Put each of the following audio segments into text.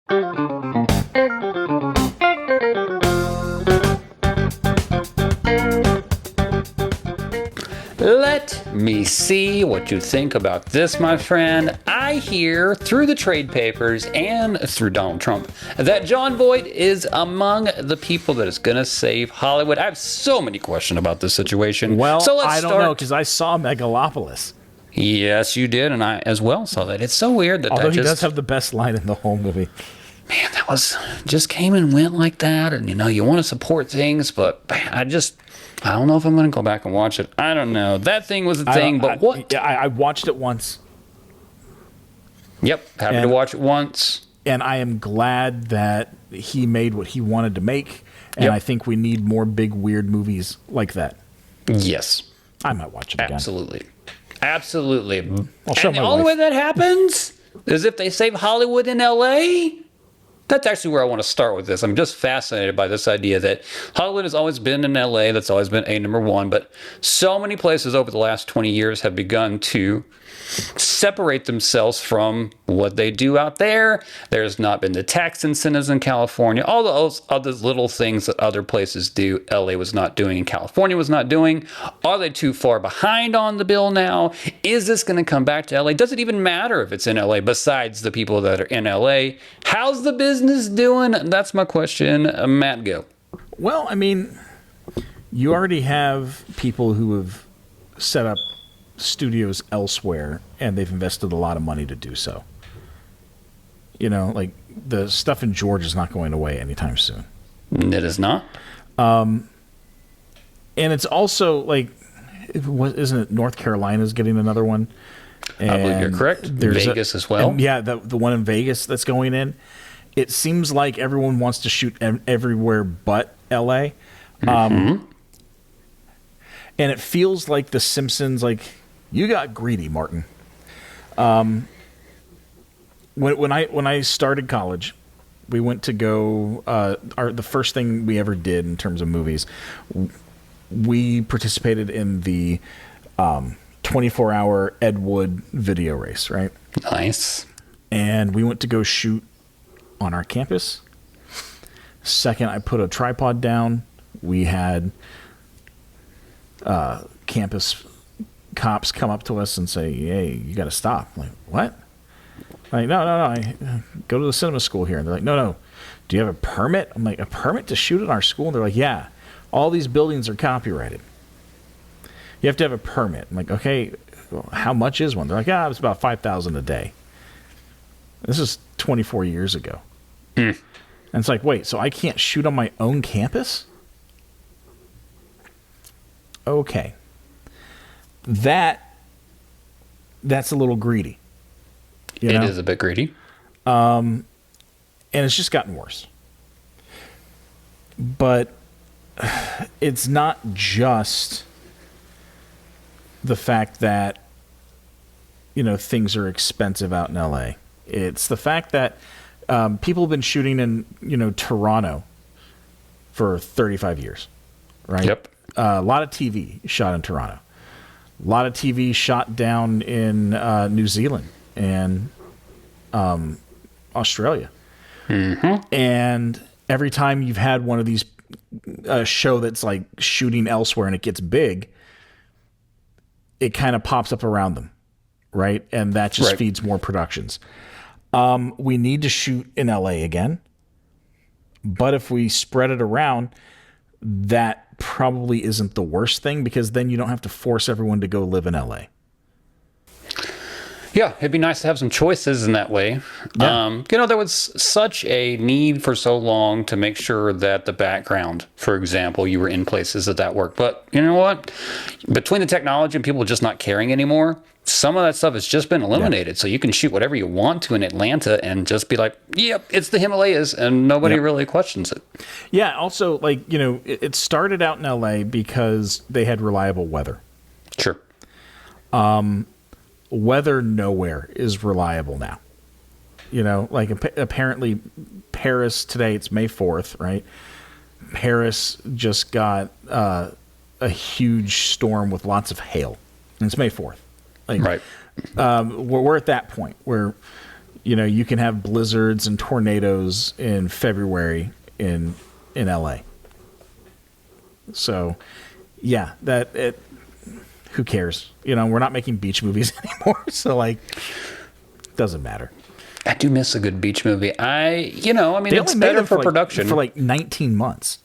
Let me see what you think about this, my friend. I hear through the trade papers and through Donald Trump that Jon Voight is among the people that is going to save Hollywood. I have so many questions about this situation. Well, so I don't know, because I saw Megalopolis. Yes, you did, and I as well saw that. It's so weird that Although that he does have the best line in the whole movie. Man, that was just came and went like that. And, you want to support things, but I don't know if I'm going to go back and watch it. I don't know. That thing was a thing, but what? Yeah, I watched it once. Yep, happy to watch it once. And I am glad that he made what he wanted to make. And I think we need more big, weird movies like that. Yes. I might watch it again. Absolutely. I'll show and my the only wife. way that happens is if they save Hollywood in L.A., that's actually where I want to start with this. I'm just fascinated by this idea that Hollywood has always been in LA. That's always been number one. But so many places over the last 20 years have begun to separate themselves from what they do out there. There's not been the tax incentives in California. All those other little things that other places do, LA was not doing and California was not doing. Are they too far behind on the bill now? Is this going to come back to LA? Does it even matter if it's in LA besides the people that are in LA? How's the business doing? That's my question. Matt, go. Well, I mean, you already have people who have set up studios elsewhere, and they've invested a lot of money to do so. Like the stuff in Georgia is not going away anytime soon. It is not. And it's also like, isn't it North Carolina's getting another one? And I believe you're correct. Vegas as well. The one in Vegas that's going in. It seems like everyone wants to shoot everywhere but LA. And it feels like The Simpsons, like, you got greedy, Martin. When I started college, we went to go, the first thing we ever did in terms of movies, we participated in the 24-hour Ed Wood video race, right? Nice. And we went to go shoot on our campus. Second, I put a tripod down. We had campus cops come up to us and say, "Hey, you got to stop." I'm like, what? I'm like, no. I go to the cinema school here. And they're like, no. Do you have a permit? I'm like, a permit to shoot in our school? And they're like, yeah. All these buildings are copyrighted. You have to have a permit. I'm like, okay, well, how much is one? They're like, it's about $5,000 a day. This is 24 years ago. And it's like, wait, so I can't shoot on my own campus? Okay. That's a little greedy. It is a bit greedy. And it's just gotten worse. But it's not just the fact that, things are expensive out in LA. It's the fact that people have been shooting in, Toronto for 35 years, right? Yep. A lot of TV shot in Toronto. A lot of TV shot down in New Zealand and Australia. Mm-hmm. And every time you've had one of these show that's like shooting elsewhere and it gets big, it kind of pops up around them, right? And that just feeds more productions. We need to shoot in LA again. But if we spread it around, that probably isn't the worst thing, because then you don't have to force everyone to go live in LA. Yeah, it'd be nice to have some choices in that way. Yeah. There was such a need for so long to make sure that the background, for example, you were in places that worked. But you know what? Between the technology and people just not caring anymore, some of that stuff has just been eliminated. Yeah. So you can shoot whatever you want to in Atlanta and just be like, yep, it's the Himalayas, and nobody really questions it. Yeah, also, it started out in LA because they had reliable weather. Sure. Weather nowhere is reliable now. Apparently Paris today, it's May 4th, right? Paris just got a huge storm with lots of hail. And it's May 4th. Right. We're at that point where you can have blizzards and tornadoes in February in LA. So, yeah, who cares? We're not making beach movies anymore, so like, doesn't matter. I do miss a good beach movie. They it's only made better them for production. for like 19 months.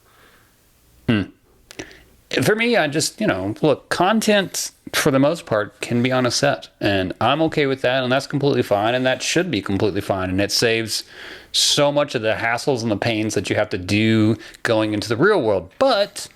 For me, I just, look, content for the most part can be on a set, and I'm okay with that, and that's completely fine, and that should be completely fine, and it saves so much of the hassles and the pains that you have to do going into the real world. But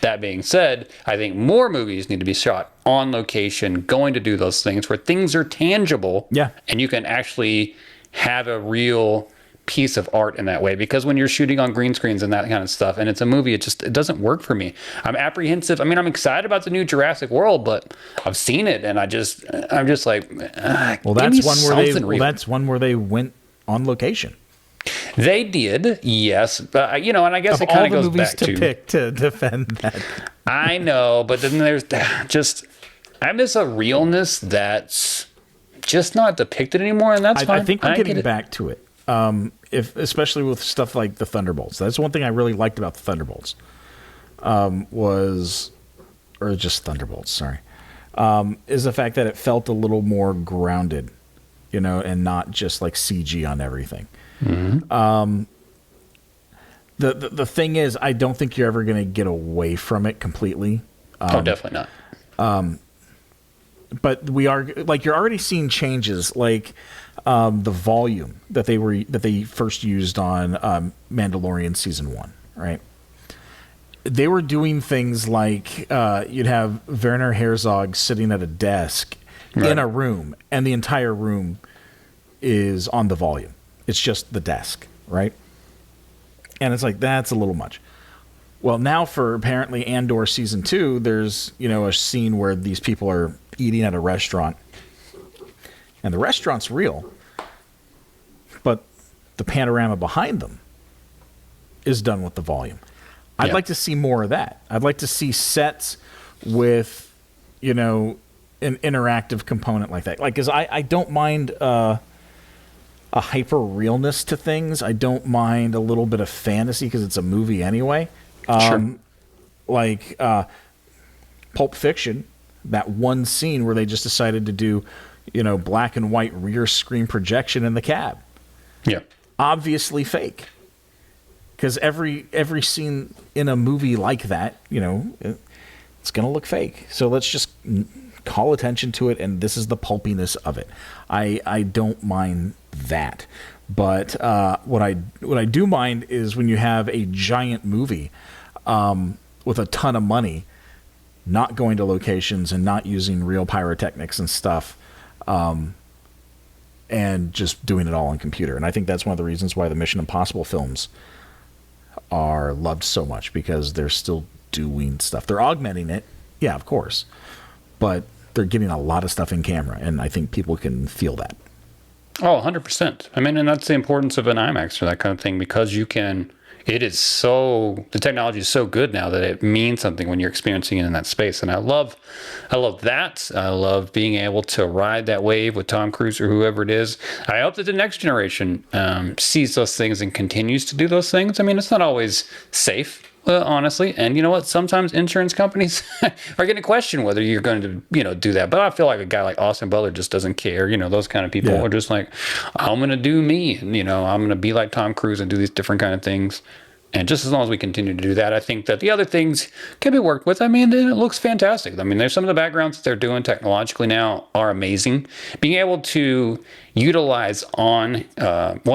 that being said, I think more movies need to be shot on location, going to do those things where things are tangible, and you can actually have a real piece of art in that way, because when you're shooting on green screens and that kind of stuff and it's a movie, it doesn't work for me. I'm apprehensive. I'm excited about the new Jurassic World, but I've seen it and I'm just like, that's one where they went on location. They did, yes, but and I guess it kind of goes back to pick to defend that. I know, but then there's just, I miss a realness that's just not depicted anormore, and that's fine. I think we're getting back to it. Especially with stuff like the Thunderbolts. That's one thing I really liked about the Thunderbolts. Just Thunderbolts, sorry. Is the fact that it felt a little more grounded, and not just like CG on everything. Mm-hmm. The thing is, I don't think you're ever going to get away from it completely. Definitely not. But we are, like, you're already seeing changes, like the volume that they first used on Mandalorian season 1, right? They were doing things like you'd have Werner Herzog sitting at a desk in a room, and the entire room is on the volume. It's just the desk, right? And it's like, that's a little much. Well, now for apparently Andor season 2, there's, a scene where these people are eating at a restaurant, and the restaurant's real, but the panorama behind them is done with the volume. I'd like to see more of that. I'd like to see sets with, an interactive component like that. Like, because I don't mind a hyper realness to things. I don't mind a little bit of fantasy because it's a movie anyway. Sure. Like Pulp Fiction, that one scene where they just decided to do, black and white rear screen projection in the cab. Yeah. Obviously fake. Because every scene in a movie like that, it's going to look fake. So let's just call attention to it, and this is the pulpiness of it. I don't mind that. But what I do mind is when you have a giant movie with a ton of money, not going to locations and not using real pyrotechnics and stuff, and just doing it all on computer. And I think that's one of the reasons why the Mission Impossible films are loved so much, because they're still doing stuff. They're augmenting it, yeah, of course, but they're getting a lot of stuff in camera, and I think people can feel that. Oh, 100%. And that's the importance of an IMAX or that kind of thing, because the technology is so good now that it means something when you're experiencing it in that space. And I love that. I love being able to ride that wave with Tom Cruise or whoever it is. I hope that the next generation sees those things and continues to do those things. It's not always safe, honestly. And you know what? Sometimes insurance companies are going to question whether you're going to, do that. But I feel like a guy like Austin Butler just doesn't care. Those kind of people are just like, I'm going to do me. And, I'm going to be like Tom Cruise and do these different kind of things. And just as long as we continue to do that, I think that the other things can be worked with. It looks fantastic. There's some of the backgrounds that they're doing technologically now are amazing. Being able to utilize when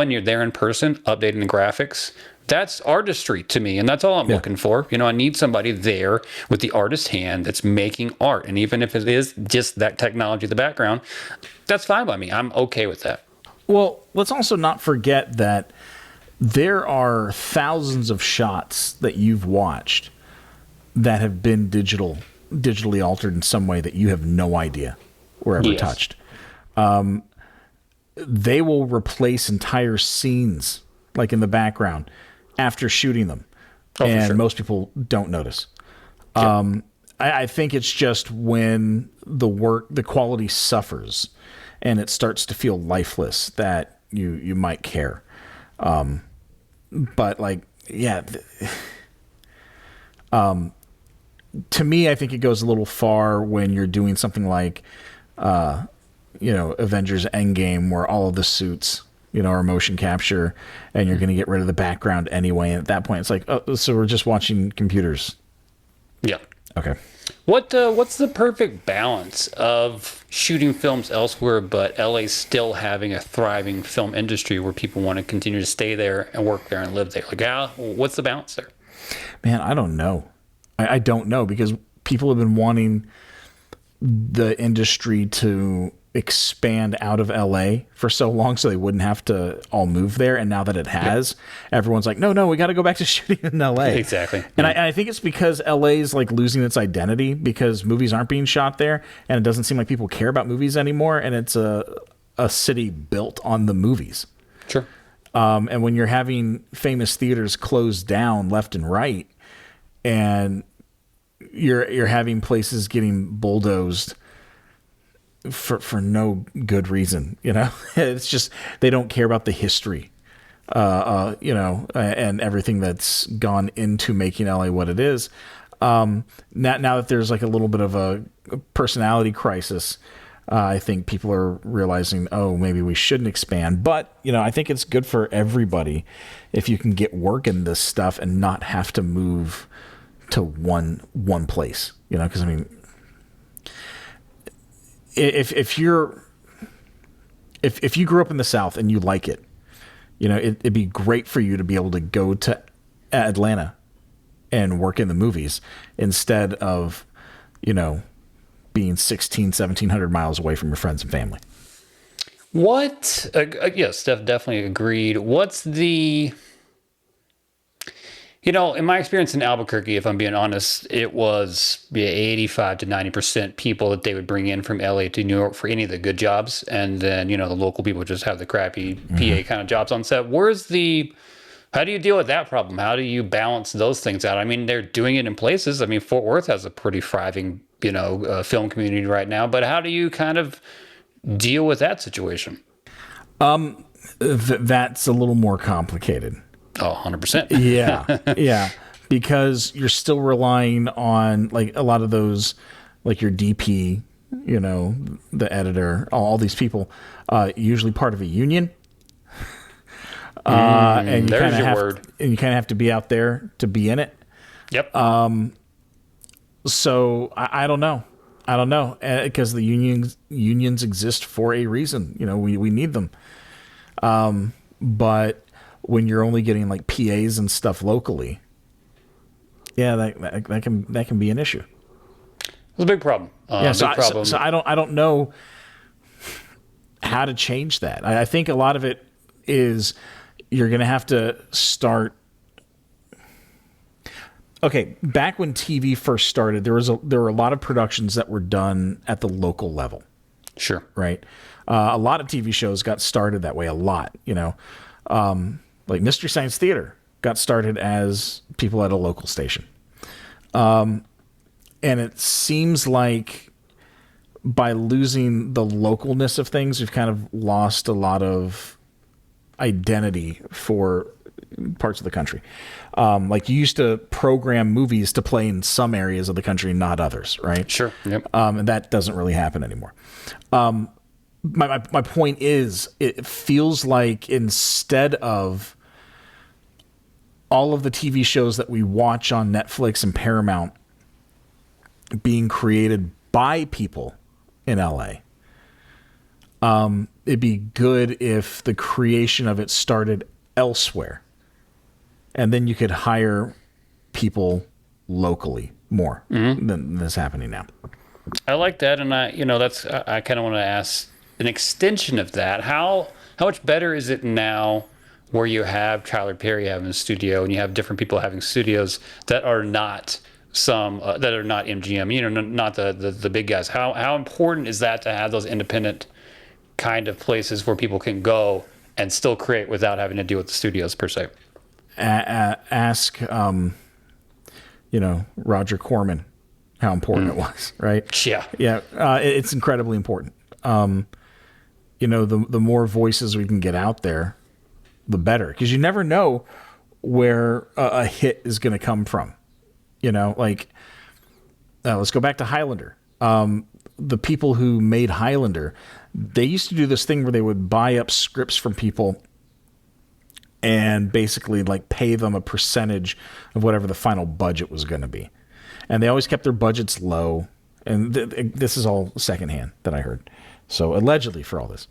you're there in person, updating the graphics, that's artistry to me, and that's all I'm looking for. I need somebody there with the artist's hand that's making art. And even if it is just that technology in the background, that's fine by me. I'm okay with that. Well, let's also not forget that there are thousands of shots that you've watched that have been digitally altered in some way that you have no idea were ever touched. They will replace entire scenes, like in the background, after shooting them. And most people don't notice. I think it's just when the quality suffers and it starts to feel lifeless, that you might care. But like, yeah, to me, I think it goes a little far when you're doing something like, Avengers Endgame, where all of the suits, are motion capture, and you're going to get rid of the background anyway. And at that point, it's like, oh, so we're just watching computers. Yeah. Okay. What's the perfect balance of shooting films elsewhere, but LA still having a thriving film industry where people want to continue to stay there and work there and live there? Like, what's the balance there? Man, I don't know. I don't know, because people have been wanting the industry to expand out of LA for so long so they wouldn't have to all move there. And now that it has, everyone's like, no, we got to go back to shooting in LA. Exactly. And I think it's because LA is like losing its identity because movies aren't being shot there, and it doesn't seem like people care about movies anymore. And it's a city built on the movies. Sure. And when you're having famous theaters closed down left and right, and you're having places getting bulldozed for no good reason, it's just they don't care about the history, and everything that's gone into making LA what it is. Now that there's like a little bit of a personality crisis, I think people are realizing, oh, maybe we shouldn't expand. But, I think it's good for everybody if you can get work in this stuff and not have to move to one place, because I mean, if you grew up in the South and you like it, it'd be great for you to be able to go to Atlanta and work in the movies instead of, being 1,700 miles away from your friends and family. What? Yes, Steph definitely agreed. What's the... in my experience in Albuquerque, if I'm being honest, it was 85 to 90% people that they would bring in from LA to New York for any of the good jobs. And then, the local people just have the crappy PA kind of jobs on set. How do you deal with that problem? How do you balance those things out? I mean, they're doing it in places. I mean, Fort Worth has a pretty thriving, film community right now. But how do you kind of deal with that situation? That's a little more complicated. Oh, 100%. Yeah. Because you're still relying on like a lot of those, like your DP, the editor, all these people, usually part of a union. And you kind of have to be out there to be in it. Yep. So I don't know. Because the unions exist for a reason. We need them. But when you're only getting like PAs and stuff locally, that can be an issue. It's a big problem. So I don't know how to change that. I think a lot of it is you're going to have to start. Okay, back when TV first started, there were a lot of productions that were done at the local level. Sure. Right. A lot of TV shows got started that way. A lot, like Mystery Science Theater got started as people at a local station. And it seems like by losing the localness of things, we've kind of lost a lot of identity for parts of the country. Like you used to program movies to play in some areas of the country, not others, right? Sure. Yep. And that doesn't really happen anymore. My point is, it feels like instead of all of the TV shows that we watch on Netflix and Paramount being created by people in LA, it'd be good if the creation of it started elsewhere. And then you could hire people locally more than this happening now. I like that. And I kind of want to ask an extension of that. How much better is it now where you have Tyler Perry having a studio and you have different people having studios that are not that are not MGM, not the big guys? How important is that to have those independent kind of places where people can go and still create without having to deal with the studios per se? Ask, Roger Corman how important it was, right? Yeah. Yeah. It's incredibly important. the more voices we can get out there, the better. Because you never know where a hit is going to come from. Like, let's go back to Highlander. The people who made Highlander, they used to do this thing where they would buy up scripts from people and basically like pay them a percentage of whatever the final budget was going to be. And they always kept their budgets low. And this is all secondhand that I heard. So allegedly for all this.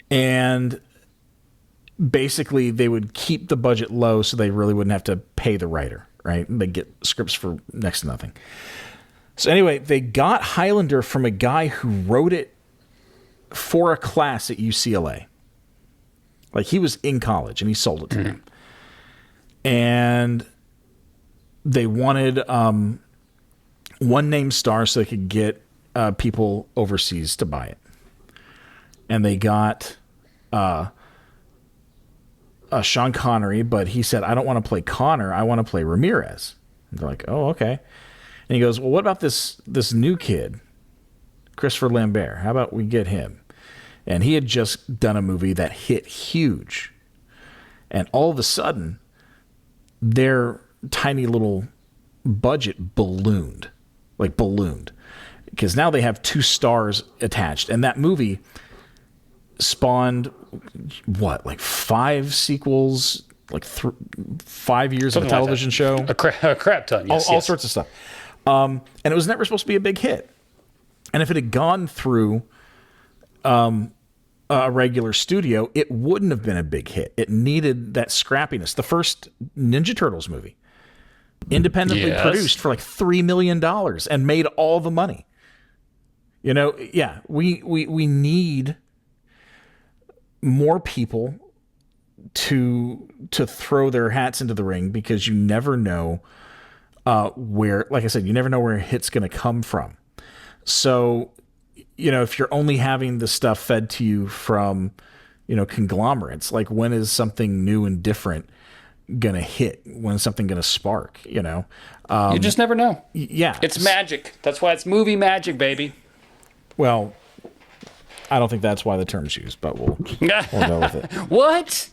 And basically they would keep the budget low so they really wouldn't have to pay the writer, right? They get scripts for next to nothing. So anyway, they got Highlander from a guy who wrote it for a class at UCLA. Like, he was in college and he sold it to them. And they wanted one name star so they could get people overseas to buy it. And they got Sean Connery, but he said, I don't want to play Connor. I want to play Ramirez. And they're like, oh, okay. And he goes, well, what about this new kid, Christopher Lambert? How about we get him? And he had just done a movie that hit huge. And all of a sudden, their tiny little budget ballooned. Because now they have 2 stars attached. And that movie spawned, like 5 sequels, like 5 years of a television show. A crap ton, yes. All sorts of stuff. And it was never supposed to be a big hit. And if it had gone through a regular studio, it wouldn't have been a big hit. It needed that scrappiness. The first Ninja Turtles movie, independently produced for like $3 million and made all the money. We need more people to throw their hats into the ring, because you never know where, like I said, you never know where a hit's going to come from. So, if you're only having the stuff fed to you from, conglomerates, like, when is something new and different going to hit? When is something going to spark, You just never know. Yeah. It's magic. That's why it's movie magic, baby. Well, I don't think that's why the term's used, but we'll go with it. What?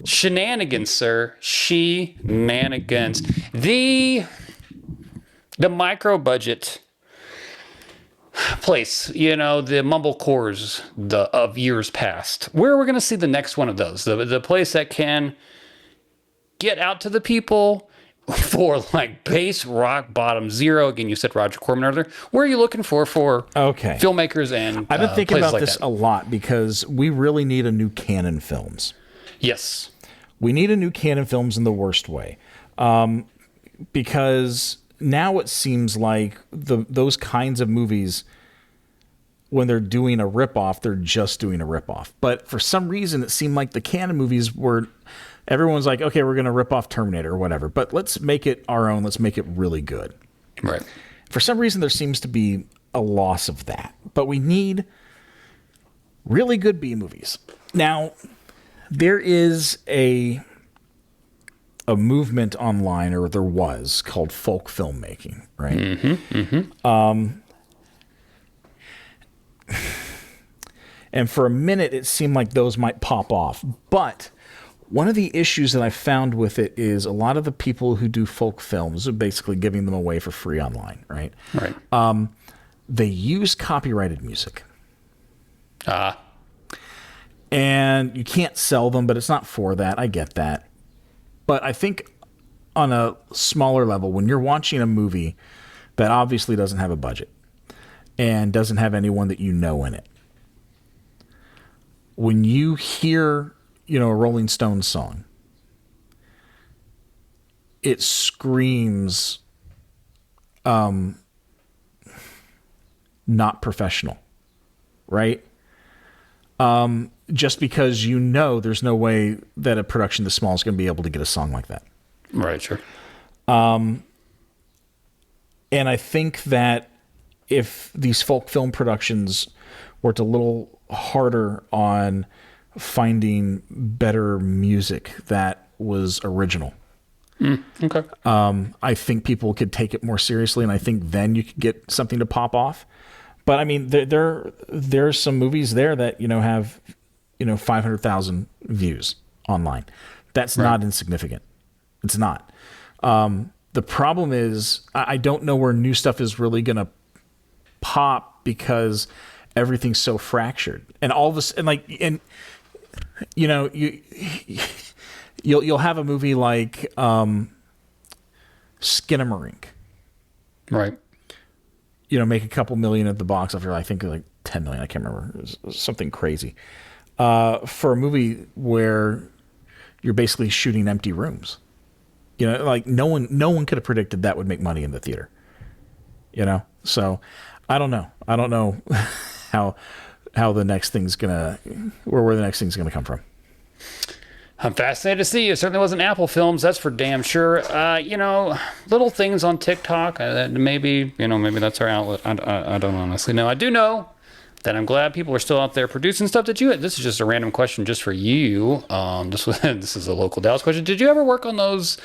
Shenanigans, sir. Shenanigans. The micro budget place, the mumblecores of years past. Where are we going to see the next one of those? The place that can get out to the people for like base rock bottom zero. Again, you said Roger Corman earlier. Where are you looking for filmmakers and I've been thinking about like this that? a lot, because we really need a new Canon Films. Yes. We need a new Canon Films in the worst way. Because now it seems like those kinds of movies, when they're doing a ripoff, they're just doing a ripoff. But for some reason, it seemed like the Canon movies were, everyone's like, okay, we're going to rip off Terminator or whatever, but let's make it our own. Let's make it really good. Right. For some reason, there seems to be a loss of that. But we need really good B movies. Now, there is a movement online, or there was, called folk filmmaking, right? And for a minute, it seemed like those might pop off. But one of the issues that I found with it is a lot of the people who do folk films are basically giving them away for free online, right? Right. They use copyrighted music. Ah. And you can't sell them, but it's not for that. I get that. But I think on a smaller level, when you're watching a movie that obviously doesn't have a budget and doesn't have anyone that you know in it, when you hear, a Rolling Stones song, it screams not professional, right? Just because there's no way that a production this small is going to be able to get a song like that. Right, sure. And I think that if these folk film productions worked a little harder on finding better music that was original, Okay. I think people could take it more seriously, and I think then you could get something to pop off. But I mean, there's some movies there that have 500,000 views online. That's not insignificant. It's not. The problem is I don't know where new stuff is really going to pop because everything's so fractured, and all of this, and you'll have a movie like Skinamarink, Right. Make a couple million at the box office. I think like 10 million. I can't remember. It was something crazy for a movie where you're basically shooting empty rooms. Like no one could have predicted that would make money in the theater. So I don't know. I don't know how the next thing's gonna, or where the next thing's gonna come from. I'm fascinated to see. It certainly wasn't Apple Films, that's for damn sure. Little things on TikTok. Maybe that's our outlet. I don't honestly know. I do know that I'm glad people are still out there producing stuff that you. This is just a random question just for you. This is a local Dallas question. Did you ever work on those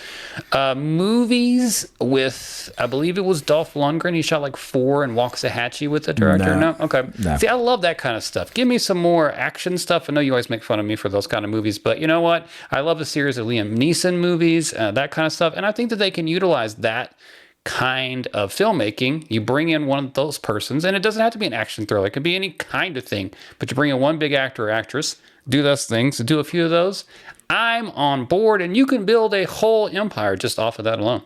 movies with? I believe it was Dolph Lundgren. He shot like 4 and Waxahachie with the director. No? Okay. No. See, I love that kind of stuff. Give me some more action stuff. I know you always make fun of me for those kind of movies, but you know what? I love the series of Liam Neeson movies, that kind of stuff, and I think that they can utilize that kind of filmmaking. You bring in one of those persons, and it doesn't have to be an action thriller. It could be any kind of thing, but you bring in one big actor or actress, do those things, do a few of those. I'm on board, and you can build a whole empire just off of that alone.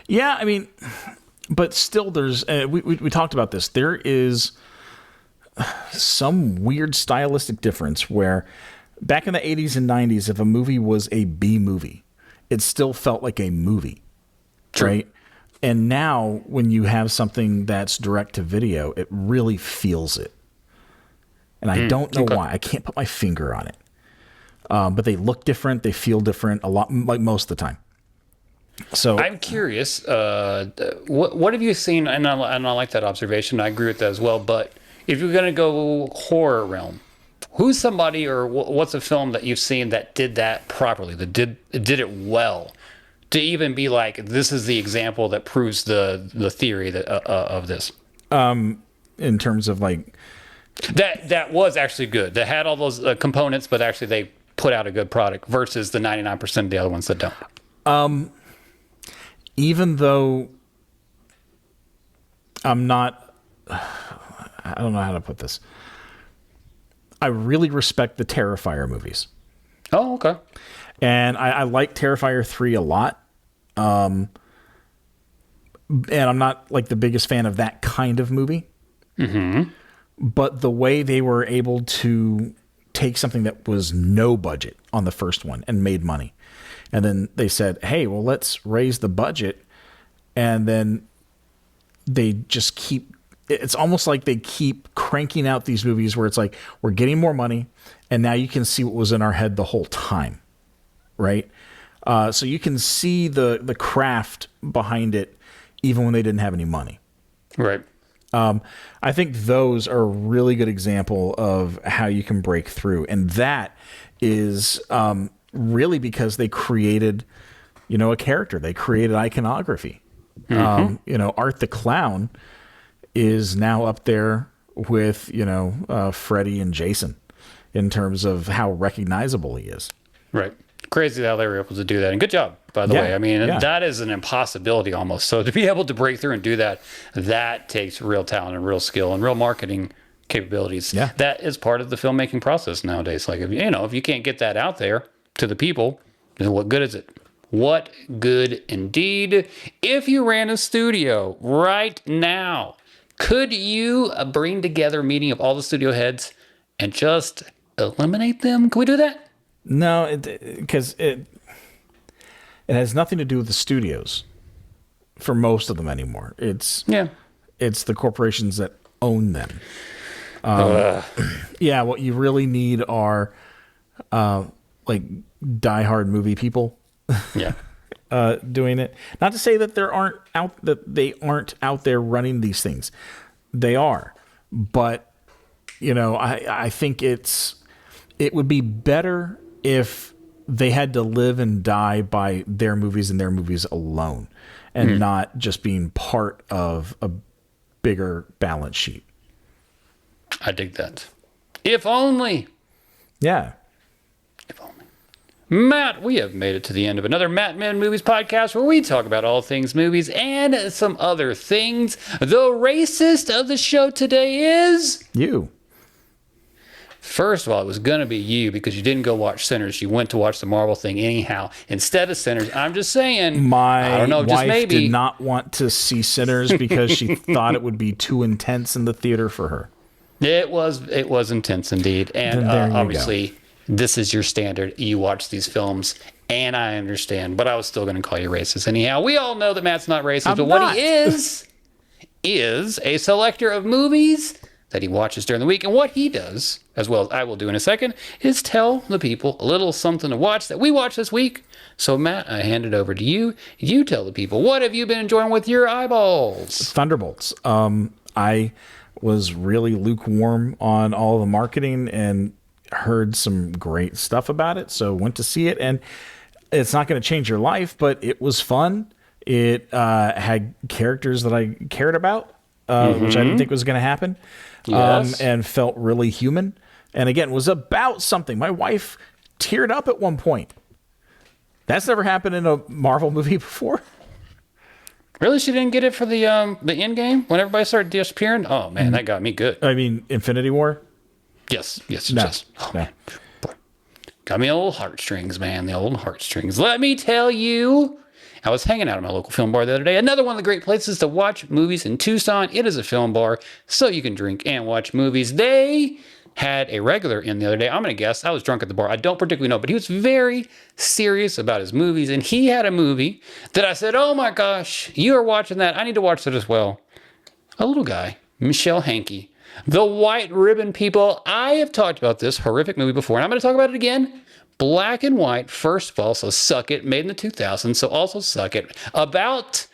Yeah, I mean, but still, there's we talked about this. There is some weird stylistic difference where back in the 80s and 90s, if a movie was a B movie, it still felt like a movie, True. right? And now when you have something that's direct to video, it really feels it. And I don't know why. I can't put my finger on it. But they look different. They feel different a lot, like most of the time. So I'm curious, what have you seen? And I like that observation. I agree with that as well. But if you're going to go horror realm, who's somebody or what's a film that you've seen that did that properly, that did it well? To even be like, this is the example that proves the theory that of this. in terms of like that was actually good. That had all those components, but actually they put out a good product versus the 99% of the other ones that don't. even though I'm not, I don't know how to put this. I really respect the Terrifier movies. Oh, okay. And I like Terrifier 3 a lot. And I'm not like the biggest fan of that kind of movie. Mm-hmm. But the way they were able to take something that was no budget on the first one and made money. And then they said, hey, well, let's raise the budget. And then they just keep, it's almost like they keep cranking out these movies where it's like, we're getting more money. And now you can see what was in our head the whole time. Right? So you can see the craft behind it even when they didn't have any money. Right. I think those are a really good example of how you can break through. And that is really because they created, a character. They created iconography. Mm-hmm. Art the Clown is now up there with, Freddy and Jason in terms of how recognizable he is. Right. Crazy how they were able to do that. And good job, by the way. I mean, that is an impossibility almost. So to be able to break through and do that, that takes real talent and real skill and real marketing capabilities. Yeah. That is part of the filmmaking process nowadays. Like, if you can't get that out there to the people, then what good is it? What good indeed. If you ran a studio right now, could you bring together a meeting of all the studio heads and just eliminate them? Can we do that? No, because it has nothing to do with the studios for most of them anymore. It's the corporations that own them. Yeah, what you really need are like diehard movie people. Yeah. Doing it. Not to say that they aren't out there running these things. They are, but I think it would be better if they had to live and die by their movies and their movies alone and not just being part of a bigger balance sheet. I dig that. If only. Yeah. If only. Matt, we have made it to the end of another Matt Men Movies podcast where we talk about all things movies and some other things. The racist of the show today is... You. First of all, it was going to be you because you didn't go watch Sinners. You went to watch the Marvel thing anyhow. Instead of Sinners, I'm just saying, I don't know, My just wife maybe. did not want to see Sinners because she thought it would be too intense in the theater for her. It was intense indeed. And Then there you obviously, this is your standard. You watch these films, and I understand, but I was still going to call you racist anyhow. We all know that Matt's not racist, but what he is a selector of movies that he watches during the week. And what he does, as well as I will do in a second, is tell the people a little something to watch that we watched this week. So, Matt, I hand it over to you. You tell the people, what have you been enjoying with your eyeballs? Thunderbolts. I was really lukewarm on all the marketing and heard some great stuff about it. So went to see it, and it's not going to change your life, but it was fun. It had characters that I cared about, which I didn't think was going to happen. Yes. And felt really human. And again, was about something. My wife teared up at one point. That's never happened in a Marvel movie before. Really? She didn't get it for the end game when everybody started disappearing? Oh, man, that got me good. I mean, Infinity War? Yes. No. Oh, No. man. Boy. Got me old heartstrings, man. The old heartstrings. Let me tell you, I was hanging out at my local film bar the other day. Another one of the great places to watch movies in Tucson. It is a film bar, so you can drink and watch movies. They had a regular in the other day. I'm going to guess. I was drunk at the bar. I don't particularly know, but he was very serious about his movies. And he had a movie that I said, oh my gosh, you are watching that. I need to watch that as well. A little guy, Michelle Hankey. The White Ribbon People. I have talked about this horrific movie before, and I'm going to talk about it again. Black and white, first of all, so Suck It, made in the 2000s, so also Suck It. About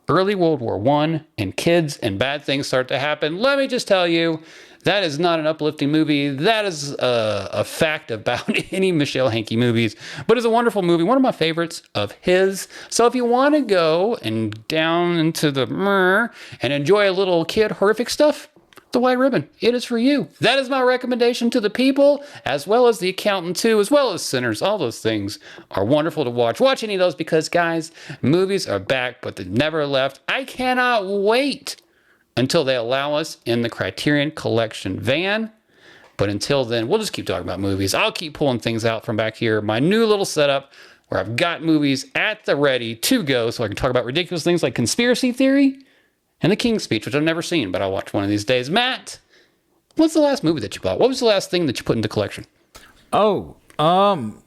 early World War I and kids and bad things start to happen. Let me just tell you, that is not an uplifting movie. That is a fact about any Michelle Hankey movies, but it's a wonderful movie, one of my favorites of his. So if you want to go and down into the and enjoy a little kid horrific stuff, The White Ribbon, it is for you. That is my recommendation to the people, as well as The Accountant too, as well as Sinners. All those things are wonderful to watch. Watch any of those because, guys, movies are back, but they've never left. I cannot wait until they allow us in the Criterion Collection van. But until then, we'll just keep talking about movies. I'll keep pulling things out from back here. My new little setup where I've got movies at the ready to go so I can talk about ridiculous things like conspiracy theory and The King's Speech, which I've never seen, but I'll watch one of these days. Matt, what's the last movie that you bought? What was the last thing that you put into collection? Oh,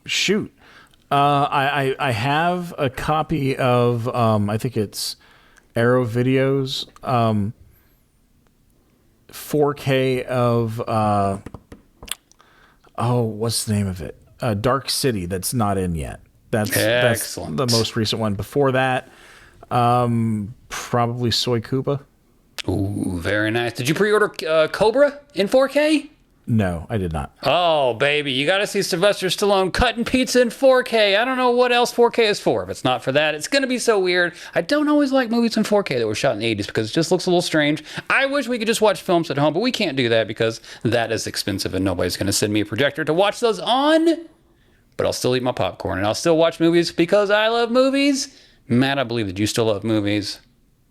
shoot. I have a copy of, I think it's Arrow Videos, 4K of, what's the name of it? Dark City that's not in yet. That's Excellent. the most recent one. Before that, probably Soy Koopa. Ooh, very nice. Did you pre-order Cobra in 4K? No, I did not. Oh, baby, you got to see Sylvester Stallone cutting pizza in 4K. I don't know what else 4K is for. If it's not for that, it's going to be so weird. I don't always like movies in 4K that were shot in the 80s because it just looks a little strange. I wish we could just watch films at home, but we can't do that because that is expensive and nobody's going to send me a projector to watch those on. But I'll still eat my popcorn and I'll still watch movies because I love movies. Matt, I believe that you still love movies.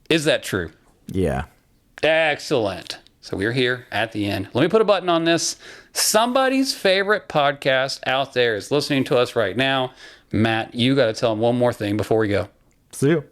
Is that true? Yeah. Excellent. So we're here at the end. Let me put a button on this. Somebody's favorite podcast out there is listening to us right now. Matt, you got to tell them one more thing before we go. See you.